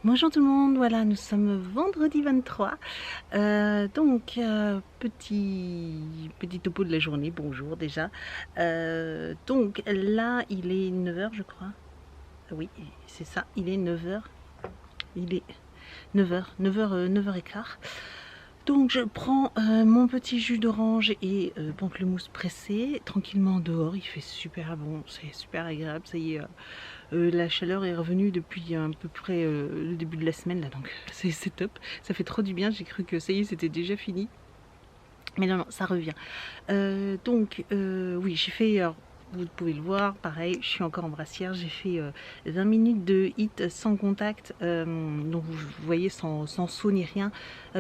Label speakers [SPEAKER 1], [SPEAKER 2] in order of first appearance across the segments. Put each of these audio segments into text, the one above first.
[SPEAKER 1] Bonjour tout le monde, voilà, nous sommes vendredi 23. Petit topo de la journée, bonjour déjà. Donc là, il est 9 h je crois. Oui, c'est ça, il est 9 h. Il est 9 h 15. Donc je prends mon petit jus d'orange et pamplemousse pressé, tranquillement dehors, il fait super bon, c'est super agréable, ça y est. La chaleur est revenue depuis à peu près le début de la semaine là, donc c'est top, ça fait trop du bien, j'ai cru que ça y est c'était déjà fini, mais non, ça revient. Oui, j'ai fait, alors, vous pouvez le voir, pareil, je suis encore en brassière, j'ai fait 20 minutes de hit sans contact, donc vous voyez sans saut ni rien,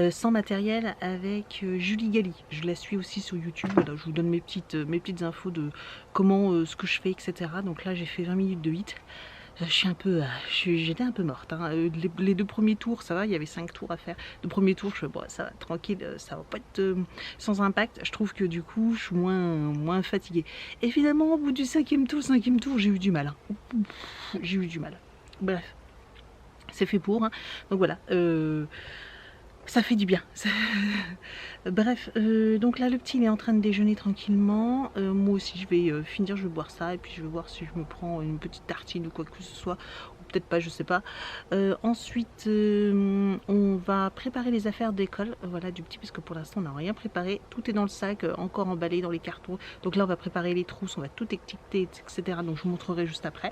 [SPEAKER 1] sans matériel, avec Julie Gali. Je la suis aussi sur YouTube, voilà, je vous donne mes petites infos de comment, ce que je fais, etc. Donc là j'ai fait 20 minutes de hit. J'étais un peu morte, hein. Les deux premiers tours, ça va, il y avait 5 tours à faire. Le premier tour, je fais, bon, ça va, tranquille, ça va pas être sans impact. Je trouve que du coup, je suis moins fatiguée. Et finalement, au bout du cinquième tour, j'ai eu du mal, hein. J'ai eu du mal. Bref, c'est fait pour, hein. Donc voilà, ça fait du bien. Bref, donc là le petit il est en train de déjeuner tranquillement. Moi aussi je vais finir, je vais boire ça et puis je vais voir si je me prends une petite tartine ou quoi que ce soit, ou peut-être pas, je sais pas. Ensuite on va préparer les affaires d'école, voilà, du petit, parce que pour l'instant on n'a rien préparé, tout est dans le sac, encore emballé dans les cartons. Donc là on va préparer les trousses, on va tout étiqueter, etc. Donc je vous montrerai juste après.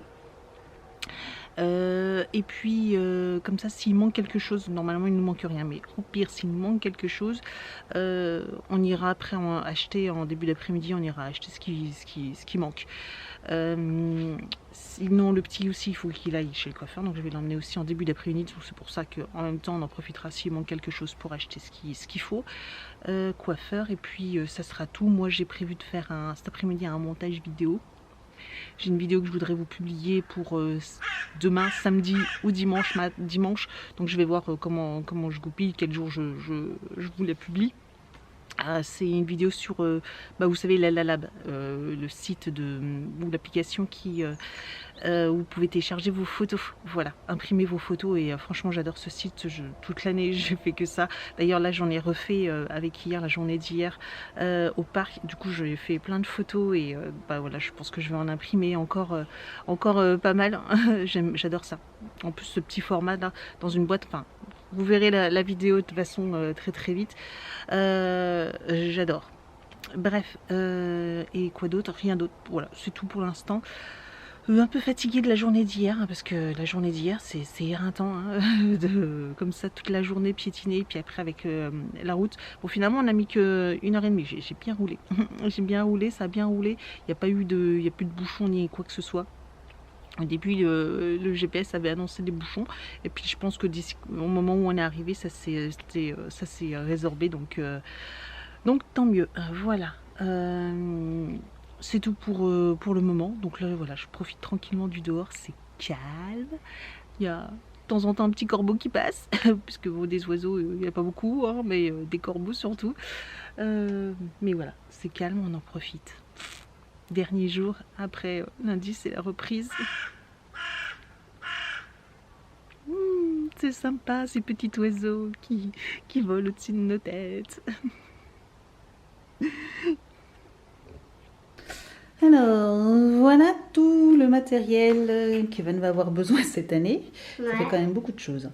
[SPEAKER 1] Et puis comme ça, s'il manque quelque chose, normalement il ne manque rien, mais au pire s'il manque quelque chose, on ira après acheter en début d'après-midi, on ira acheter ce qui manque. Sinon le petit aussi, il faut qu'il aille chez le coiffeur, donc je vais l'emmener aussi en début d'après-midi, c'est pour ça qu'en même temps on en profitera s'il manque quelque chose pour acheter ce qu'il faut. Coiffeur, et puis ça sera tout. Moi j'ai prévu de faire cet après-midi un montage vidéo. J'ai une vidéo que je voudrais vous publier pour demain, samedi ou dimanche. Donc je vais voir comment je goupille, quel jour je vous la publie. C'est une vidéo sur, vous savez, la Lab, le site ou l'application où vous pouvez télécharger vos photos, voilà, imprimer vos photos, et franchement j'adore ce site, toute l'année je fais que ça. D'ailleurs là j'en ai refait avec hier, la journée d'hier, au parc. Du coup j'ai fait plein de photos et voilà, je pense que je vais en imprimer encore pas mal. J'adore ça. En plus ce petit format là, dans une boîte, enfin vous verrez la vidéo de toute façon très vite. J'adore. Bref, et quoi d'autre? Rien d'autre. Voilà, c'est tout pour l'instant. Un peu fatiguée de la journée d'hier, hein, parce que la journée d'hier c'est éreintant, hein, comme ça toute la journée piétiner, puis après avec la route. Bon, finalement on a mis que 1 h 30, j'ai bien roulé. J'ai bien roulé, ça a bien roulé, il n'y a plus de bouchons ni quoi que ce soit. Au début, le GPS avait annoncé des bouchons, et puis je pense que au moment où on est arrivé, ça s'est résorbé, donc tant mieux. Voilà. C'est tout pour le moment. Donc là, voilà, je profite tranquillement du dehors, c'est calme. Il y a de temps en temps un petit corbeau qui passe, puisque des oiseaux, il n'y a pas beaucoup, hein, mais des corbeaux surtout. Mais voilà, c'est calme, on en profite. Dernier jour, après lundi, c'est la reprise. C'est sympa, ces petits oiseaux qui volent au-dessus de nos têtes. Alors, voilà tout le matériel qu'Evan va avoir besoin cette année. Ouais. Ça fait quand même beaucoup de choses.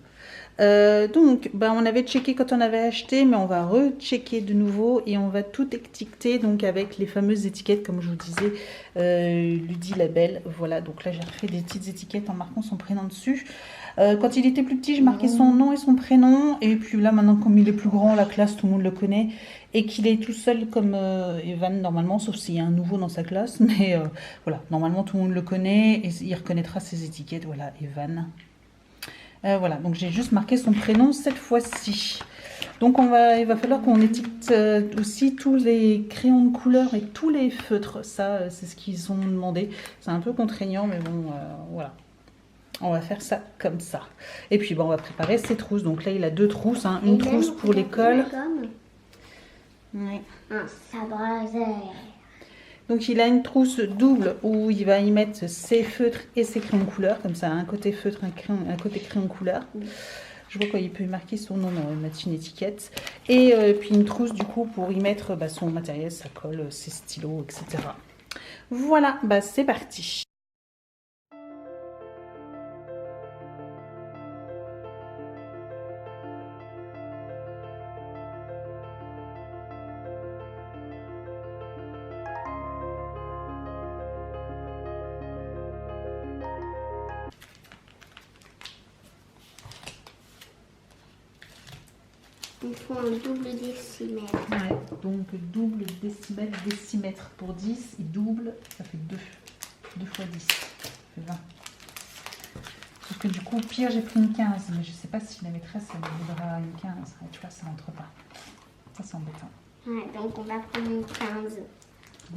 [SPEAKER 1] Donc, on avait checké quand on avait acheté, mais on va rechecker de nouveau et on va tout étiqueter, donc avec les fameuses étiquettes, comme je vous disais, Ludi Label. Voilà, donc là j'ai refait des petites étiquettes en marquant son prénom dessus. Quand il était plus petit, je marquais son nom et son prénom, et puis là maintenant, comme il est plus grand, la classe, tout le monde le connaît, et qu'il est tout seul comme Evan normalement, sauf s'il y a un nouveau dans sa classe, mais voilà, normalement tout le monde le connaît et il reconnaîtra ses étiquettes. Voilà, Evan. Voilà, donc j'ai juste marqué son prénom cette fois-ci. Donc il va falloir qu'on étiquette aussi tous les crayons de couleur et tous les feutres. Ça, c'est ce qu'ils ont demandé. C'est un peu contraignant, mais bon, voilà. On va faire ça comme ça. Et puis, on va préparer ses trousses. Donc là, il a 2 trousses. Hein. Une trousse pour l'école.
[SPEAKER 2] Oui. Un sabre laser.
[SPEAKER 1] Donc il a une trousse double où il va y mettre ses feutres et ses crayons couleur, comme ça, un côté feutre, un côté crayon couleur. Je vois qu'il peut y marquer son nom, mettre une étiquette. Et puis une trousse du coup pour y mettre son matériel, sa colle, ses stylos, etc. Voilà, c'est parti.
[SPEAKER 2] Il faut un double décimètre.
[SPEAKER 1] Ouais, donc double décimètre, décimètre pour 10, et double, ça fait 2. 2 fois 10, ça fait 20. Sauf que du coup, au pire, j'ai pris une 15, mais je sais pas si la maîtresse, elle me voudra une 15. Ouais, tu vois, ça rentre pas. Ça, c'est embêtant.
[SPEAKER 2] Ouais, donc on va prendre une 15.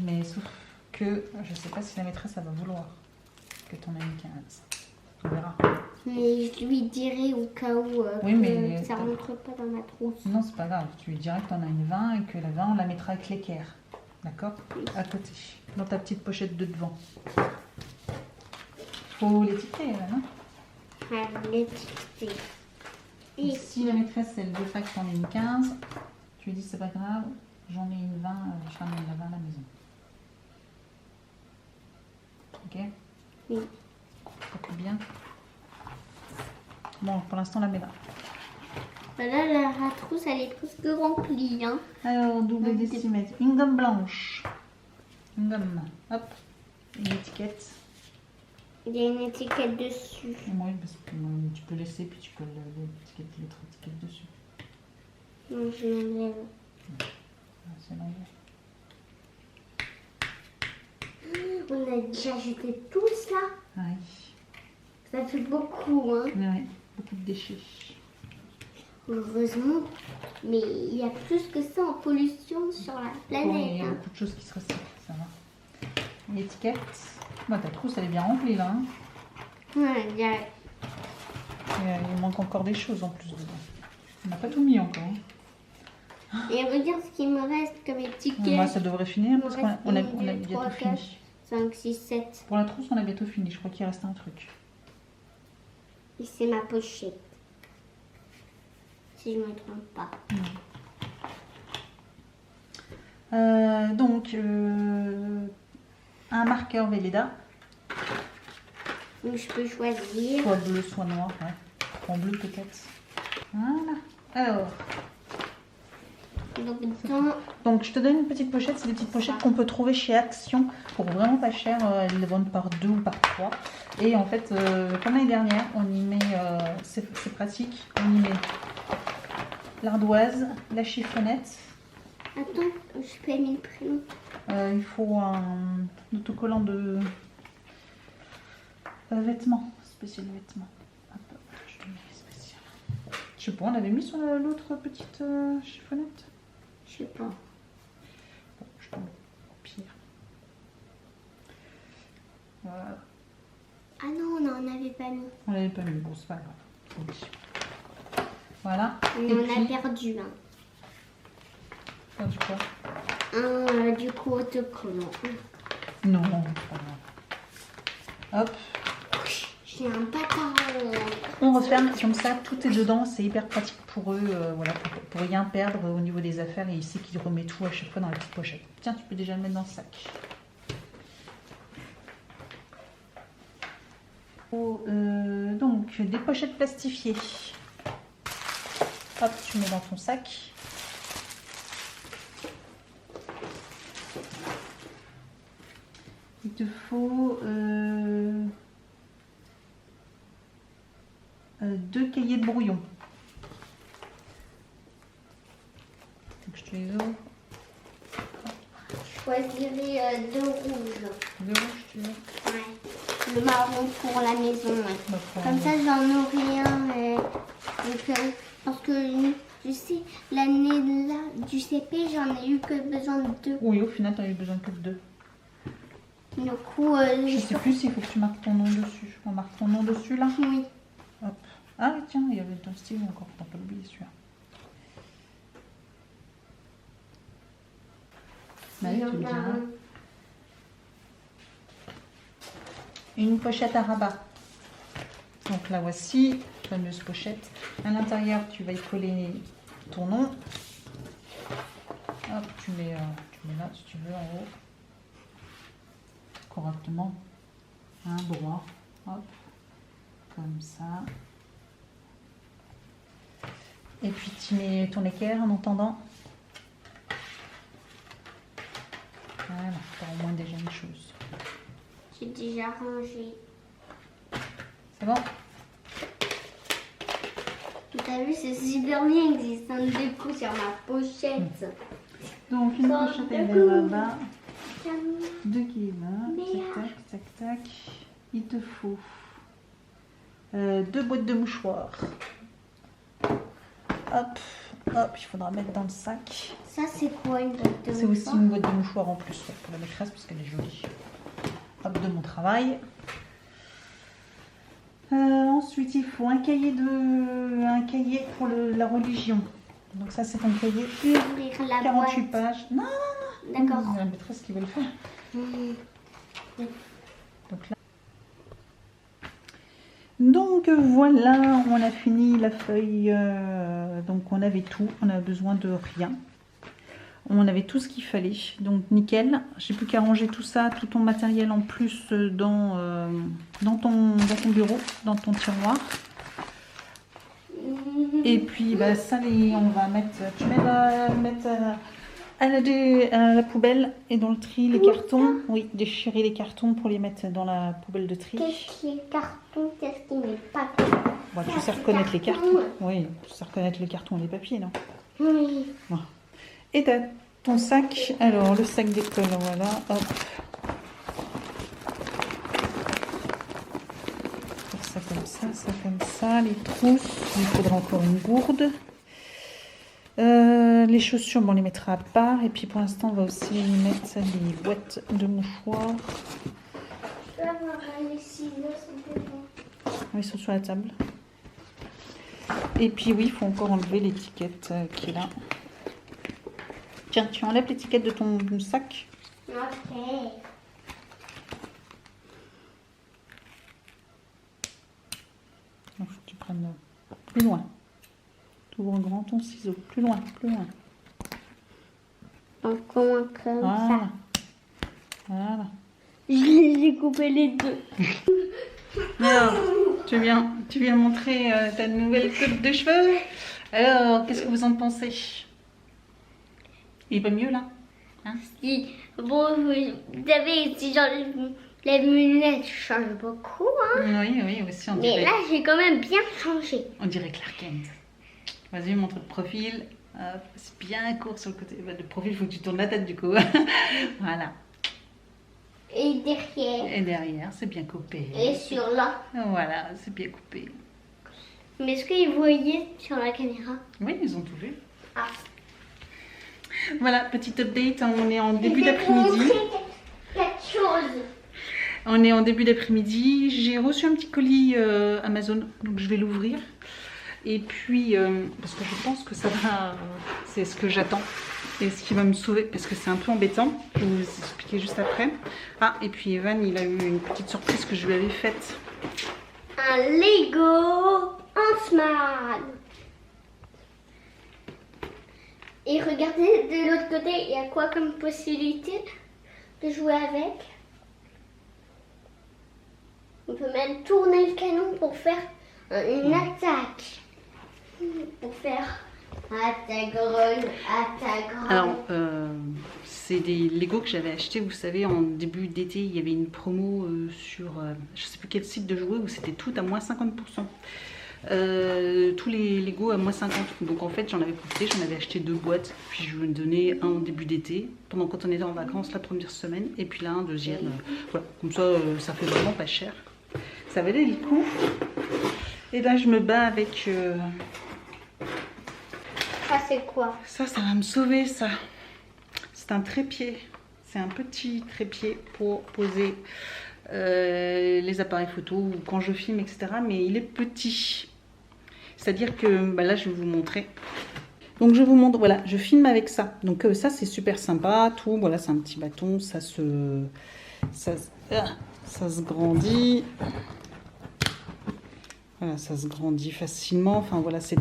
[SPEAKER 1] Mais sauf que je sais pas si la maîtresse, elle va vouloir que tu en aies une 15. On verra.
[SPEAKER 2] Mais je lui dirai au cas où
[SPEAKER 1] Oui, mais
[SPEAKER 2] ça rentre pas dans ma trousse.
[SPEAKER 1] Non, c'est pas grave. Tu lui diras que tu en as une 20 et que la 20, on la mettra avec l'équerre. D'accord? Oui. À côté. Dans ta petite pochette de devant. Faut l'étiqueter, là, non?
[SPEAKER 2] Ouais, l'étiqueter.
[SPEAKER 1] Et si la maîtresse, elle veut pas que tu en aies une 15, tu lui dis c'est pas grave, j'en ai une 20, je ramène la 20 à la maison. Ok?
[SPEAKER 2] Oui.
[SPEAKER 1] Ça fait bien. Bon, pour l'instant, la met là.
[SPEAKER 2] Voilà, la trousse, elle est presque remplie. Hein.
[SPEAKER 1] Alors, double décimètre. Une gomme blanche. Une gomme. Hop. Une étiquette.
[SPEAKER 2] Il y a une étiquette dessus.
[SPEAKER 1] Oui, parce que tu peux laisser, puis tu colles l'autre étiquette dessus.
[SPEAKER 2] Non, je l'enlève.
[SPEAKER 1] C'est l'enlève.
[SPEAKER 2] On a déjà jeté tout ça.
[SPEAKER 1] Oui.
[SPEAKER 2] Ça fait beaucoup, hein.
[SPEAKER 1] Oui, beaucoup de déchets.
[SPEAKER 2] Heureusement, mais il y a plus que ça en pollution sur la planète.
[SPEAKER 1] Oui, il y a beaucoup de choses qui se recyclent, ça va. Une étiquette. Moi, ta trousse, elle est bien remplie, là. Hein.
[SPEAKER 2] Ouais, il y a...
[SPEAKER 1] Il manque encore des choses en plus dedans. On n'a pas tout mis encore. Hein.
[SPEAKER 2] Et regarde ce qu'il me reste comme étiquette.
[SPEAKER 1] Moi, ça devrait finir parce qu'on a bientôt
[SPEAKER 2] 3,
[SPEAKER 1] fini.
[SPEAKER 2] 4, 5, 6, 7.
[SPEAKER 1] Pour la trousse, on a bientôt fini. Je crois qu'il reste un truc.
[SPEAKER 2] Et c'est ma pochette. Si je ne me trompe pas.
[SPEAKER 1] Donc, un marqueur Velleda.
[SPEAKER 2] Donc je peux choisir.
[SPEAKER 1] Soit bleu, soit noir. Ouais. En bleu peut-être. Voilà. Alors. Donc je te donne une petite pochette. C'est des petites pochettes qu'on peut trouver chez Action pour vraiment pas cher. Elles les vendent par 2 ou par 3. Et en fait, comme l'année dernière, on y met, c'est pratique, on y met l'ardoise, la chiffonnette.
[SPEAKER 2] Attends, je peux mettre le prénom.
[SPEAKER 1] Il faut un autocollant de vêtements, spécial vêtements. Hop, je le mets spécial. Je sais pas, on l'avait mis sur l'autre petite chiffonnette.
[SPEAKER 2] Je sais pas.
[SPEAKER 1] Bon, je te mets au pire. Voilà.
[SPEAKER 2] Ah non, on n'en avait pas mis.
[SPEAKER 1] On l'avait pas mis, bon c'est pas grave. Oui. Voilà.
[SPEAKER 2] On
[SPEAKER 1] et
[SPEAKER 2] en
[SPEAKER 1] puis,
[SPEAKER 2] a perdu un.
[SPEAKER 1] Perdu quoi?
[SPEAKER 2] Du coup, autocollant.
[SPEAKER 1] Non, c'est pas grave. Hop.
[SPEAKER 2] J'ai un bâtard.
[SPEAKER 1] On referme comme ça, tout est dedans, c'est hyper pratique pour eux, voilà, pour rien perdre au niveau des affaires. Et il sait qu'il remet tout à chaque fois dans la petite pochette. Tiens, tu peux déjà le mettre dans le sac. Donc, des pochettes plastifiées. Hop, tu mets dans ton sac. Il te faut 2 cahiers de brouillon. Donc, je te les ouvre.
[SPEAKER 2] Je choisirais 2 rouges.
[SPEAKER 1] 2 rouges, tu veux?
[SPEAKER 2] Ouais. Le marron pour la maison. Ouais.
[SPEAKER 1] Bah,
[SPEAKER 2] Comme ça, j'en aurai un. Parce que tu sais, l'année là du CP, j'en ai eu que besoin de 2.
[SPEAKER 1] Oui, au final, tu n'as eu besoin que de 2.
[SPEAKER 2] Du coup,
[SPEAKER 1] Je sais plus s'il faut que tu marques ton nom dessus. On marque ton nom dessus là.
[SPEAKER 2] Oui.
[SPEAKER 1] Hop. Ah oui, tiens, il y avait ton stylo encore. Faut pas l'oublier celui-là. Bah,
[SPEAKER 2] Il y
[SPEAKER 1] tu
[SPEAKER 2] en
[SPEAKER 1] me
[SPEAKER 2] a
[SPEAKER 1] diras. une pochette à rabat. Donc la voici, fameuse pochette. À l'intérieur, tu vas y coller ton nom. Hop, tu mets là si tu veux en haut. Correctement. Un droit. Hop. Comme ça. Et puis tu mets ton équerre en entendant. Voilà, t'as au moins déjà une chose.
[SPEAKER 2] J'ai déjà rangé.
[SPEAKER 1] C'est bon?
[SPEAKER 2] Tu as vu, c'est super bien existant du coup sur ma pochette.
[SPEAKER 1] Donc une
[SPEAKER 2] Dans
[SPEAKER 1] pochette
[SPEAKER 2] le
[SPEAKER 1] avec
[SPEAKER 2] cou.
[SPEAKER 1] des rabats. 2 kg. Tac, tac, tac, tac. Il te faut 2 boîtes de mouchoirs. Hop, hop, il faudra mettre dans le sac.
[SPEAKER 2] Ça, c'est quoi une boîte de
[SPEAKER 1] C'est aussi
[SPEAKER 2] mouchoirs?
[SPEAKER 1] une boîte de mouchoirs en plus pour la maîtresse parce qu'elle est jolie. Hop, de mon travail. Ensuite, il faut un cahier pour la religion. Donc ça, c'est ton cahier.
[SPEAKER 2] Ouvrir la
[SPEAKER 1] 48
[SPEAKER 2] boîte.
[SPEAKER 1] pages. Non,
[SPEAKER 2] D'accord.
[SPEAKER 1] c'est la maîtresse qui veut le faire. Donc voilà, on a fini la feuille. Donc on avait tout, on avait besoin de rien. On avait tout ce qu'il fallait. Donc nickel. J'ai plus qu'à ranger tout ça, tout ton matériel en plus dans ton bureau, dans ton tiroir. Et puis bah, ça, on va mettre. Tu mets mettre à la poubelle et dans le tri les cartons. Oui, déchirer les cartons pour les mettre dans la poubelle de tri.
[SPEAKER 2] Qu'est-ce qui est carton? Qu'est-ce qui n'est pas
[SPEAKER 1] Bon, tu sais reconnaître les cartons. Oui, tu sais reconnaître les cartons et les papiers, non?
[SPEAKER 2] Oui.
[SPEAKER 1] Voilà. Et t'as ton sac. Alors, le sac d'école, voilà. Hop. Faire ça comme ça. Les trousses, il faudra encore une gourde. Les chaussures, bon, on les mettra à part. Et puis pour l'instant, on va aussi mettre les boîtes de mouchoirs.
[SPEAKER 2] Je peux avoir les ciseaux, s'il te plaît.
[SPEAKER 1] Ils sont sur la table. Et puis oui, il faut encore enlever l'étiquette qui est là. Tiens, tu enlèves l'étiquette de ton sac.
[SPEAKER 2] Ok.
[SPEAKER 1] Il faut que tu prennes plus loin. Tu ouvres grand ton ciseau. Plus loin, plus loin.
[SPEAKER 2] Donc comment comme
[SPEAKER 1] Voilà.
[SPEAKER 2] ça?
[SPEAKER 1] Voilà.
[SPEAKER 2] Je les ai coupés les deux.
[SPEAKER 1] Alors, tu viens montrer ta nouvelle coupe de cheveux. Alors, qu'est-ce que vous en pensez? Il va mieux là, hein?
[SPEAKER 2] Si, bon, vous savez, si j'enlève les lunettes, je change beaucoup. Hein.
[SPEAKER 1] Oui, aussi on
[SPEAKER 2] Mais
[SPEAKER 1] dirait.
[SPEAKER 2] là, j'ai quand même bien changé.
[SPEAKER 1] On dirait Clark Kent. Vas-y, montre le profil. Hop, c'est bien court sur le côté. Bah, le profil, il faut que tu tournes la tête du coup. Voilà.
[SPEAKER 2] Et derrière.
[SPEAKER 1] Et derrière, c'est bien coupé.
[SPEAKER 2] Et sur là.
[SPEAKER 1] Voilà, c'est bien coupé.
[SPEAKER 2] Mais est-ce qu'ils voyaient sur la caméra?
[SPEAKER 1] Oui, ils ont tout vu.
[SPEAKER 2] Ah.
[SPEAKER 1] Voilà, petite update. On est en début
[SPEAKER 2] Je vais vous
[SPEAKER 1] d'après-midi.
[SPEAKER 2] montrer quelque chose.
[SPEAKER 1] On est en début d'après-midi. J'ai reçu un petit colis Amazon, donc je vais l'ouvrir. Et puis, parce que je pense que ça va, c'est ce que j'attends et ce qui va me sauver, parce que c'est un peu embêtant. Je vais vous expliquer juste après. Ah, et puis Evan, il a eu une petite surprise que je lui avais faite.
[SPEAKER 2] Un Lego Ant-Man. Et regardez de l'autre côté, il y a quoi comme possibilité de jouer avec? On peut même tourner le canon pour faire une attaque. Pour faire attaque grande, attaque grande.
[SPEAKER 1] Alors, c'est des Lego que j'avais acheté, vous savez, en début d'été, il y avait une promo sur, je sais plus quel site de jouets, où c'était tout à moins 50%. Tous les Lego à moins 50%. Donc en fait, j'en avais profité, j'en avais acheté 2 boîtes, puis je me donnais un au début d'été, pendant quand on était en vacances la première semaine, et puis là un deuxième. Voilà, comme ça, ça fait vraiment pas cher. Ça valait le coup. Et là, je me bats avec...
[SPEAKER 2] Ça c'est quoi?
[SPEAKER 1] Ça va me sauver, ça. C'est un trépied. C'est un petit trépied pour poser les appareils photo ou quand je filme, etc. Mais il est petit. C'est-à-dire que, bah là, je vais vous montrer. Donc, je vous montre, voilà, je filme avec ça. Donc, ça, c'est super sympa. Tout, voilà, c'est un petit bâton. Ça se grandit. Voilà, ça se grandit facilement. Enfin voilà, c'est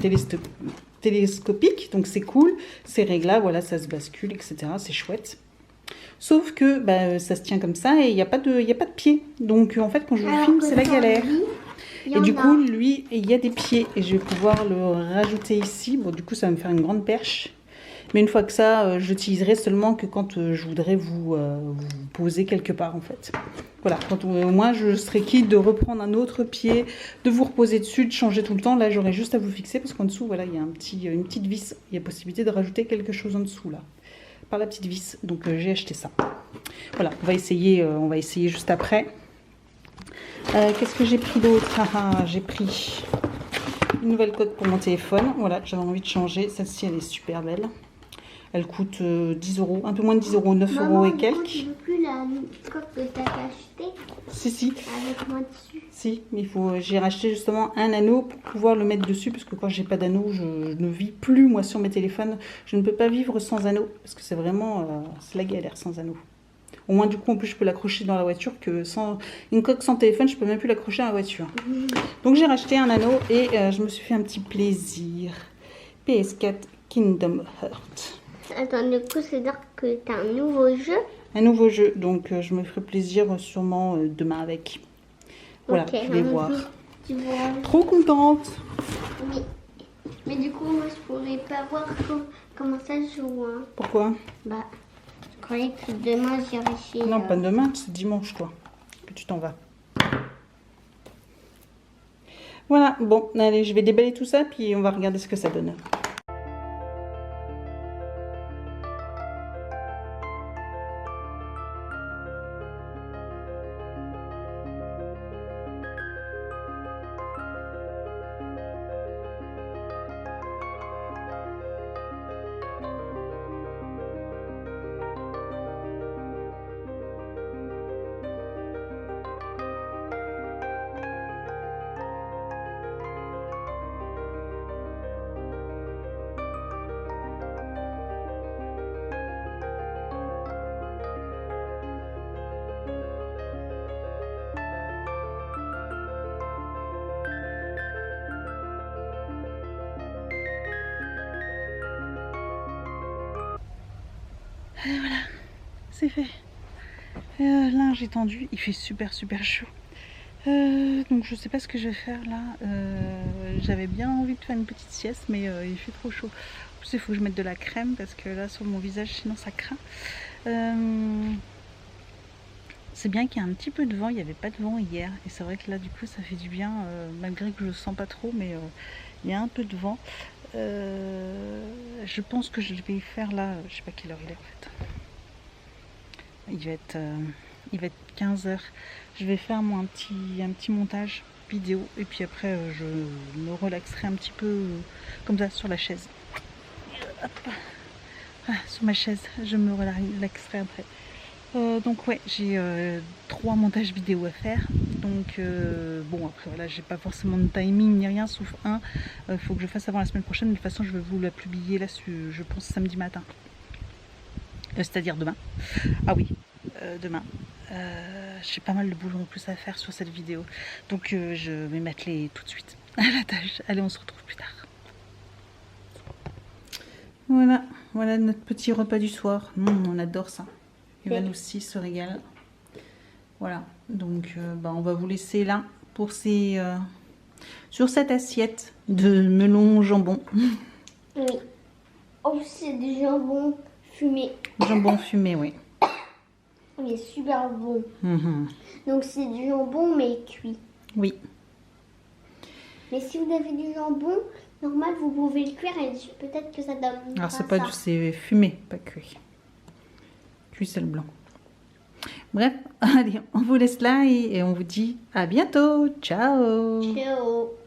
[SPEAKER 1] télescopique, donc c'est cool. C'est réglable, voilà, ça se bascule, etc. C'est chouette. Sauf que bah, ça se tient comme ça et il n'y a pas de pied. Donc en fait, quand je le filme, c'est la galère. Et du coup, lui, il y a des pieds. Et je vais pouvoir le rajouter ici. Bon, du coup, ça va me faire une grande perche. Mais une fois que ça, je l'utiliserai seulement que quand je voudrais vous poser quelque part, en fait. Voilà, quand moi, je serai quitte de reprendre un autre pied, de vous reposer dessus, de changer tout le temps. Là, j'aurai juste à vous fixer parce qu'en dessous, voilà, il y a une petite vis. Il y a possibilité de rajouter quelque chose en dessous, là. Par la petite vis. Donc, j'ai acheté ça. Voilà, on va essayer juste après. Qu'est-ce que j'ai pris d'autre? J'ai pris une nouvelle coque pour mon téléphone. Voilà, j'avais envie de changer. Celle-ci, elle est super belle. Elle coûte 10 €, un peu moins de 10 €, 9 € et quelques.
[SPEAKER 2] Tu veux plus la coque que tu as achetée?
[SPEAKER 1] Si.
[SPEAKER 2] Avec moi dessus.
[SPEAKER 1] Si, mais j'ai racheté justement un anneau pour pouvoir le mettre dessus parce que quand j'ai pas d'anneau, je ne vis plus moi sur mes téléphones. Je ne peux pas vivre sans anneau parce que c'est vraiment c'est la galère sans anneau. Au moins du coup en plus je peux l'accrocher dans la voiture que sans une coque sans téléphone, je peux même plus l'accrocher à la voiture. Donc j'ai racheté un anneau et je me suis fait un petit plaisir. PS4 Kingdom Hearts.
[SPEAKER 2] Attends, du coup, c'est-à-dire que tu as un nouveau jeu?
[SPEAKER 1] Un nouveau jeu, donc je me ferai plaisir sûrement demain avec. Voilà,
[SPEAKER 2] okay,
[SPEAKER 1] je vais voir.
[SPEAKER 2] Tu vois.
[SPEAKER 1] Trop contente.
[SPEAKER 2] Oui. Mais du coup, moi, je pourrais pas voir comment ça se joue. Hein.
[SPEAKER 1] Pourquoi?
[SPEAKER 2] Bah, je croyais que demain, j'irais chez...
[SPEAKER 1] Non, pas demain, c'est dimanche, toi, que tu t'en vas. Voilà, bon, allez, je vais déballer tout ça, puis on va regarder ce que ça donne. Et voilà, c'est fait. Là, j'ai tendu, il fait super chaud. Donc je sais pas ce que je vais faire là. J'avais bien envie de faire une petite sieste, mais il fait trop chaud. En plus, il faut que je mette de la crème parce que là sur mon visage, sinon ça craint. C'est bien qu'il y a un petit peu de vent. Il n'y avait pas de vent hier, et c'est vrai que là du coup ça fait du bien, malgré que je le sens pas trop, mais il y a un peu de vent. Je pense que je vais faire là, je sais pas quelle heure il est en fait. Il va être 15 h. Je vais faire moi un petit montage vidéo et puis après je me relaxerai un petit peu comme ça sur la chaise. Hop. Ah, sur ma chaise, je me relaxerai après. Donc ouais, j'ai 3 montages vidéo à faire. Donc bon, après voilà, j'ai pas forcément de timing ni rien, sauf un. Faut que je fasse avant la semaine prochaine. De toute façon, je vais vous la publier là, je pense samedi matin. C'est-à-dire demain. Ah oui, demain. J'ai pas mal de boulot en plus à faire sur cette vidéo. Donc je vais m'atteler tout de suite à la tâche. Allez, on se retrouve plus tard. Voilà notre petit repas du soir. On adore ça. Evan aussi se régale. Voilà, donc on va vous laisser là pour sur cette assiette de melon jambon.
[SPEAKER 2] Oui. Oh, c'est du jambon fumé.
[SPEAKER 1] Jambon fumé, oui.
[SPEAKER 2] Il est super bon. Donc c'est du jambon mais cuit.
[SPEAKER 1] Oui.
[SPEAKER 2] Mais si vous avez du jambon normal, vous pouvez le cuire et peut-être que ça donne.
[SPEAKER 1] Alors c'est fumé, pas cuit. Cuit c'est le blanc. Bref, allez, on vous laisse là et on vous dit à bientôt. Ciao.
[SPEAKER 2] Ciao.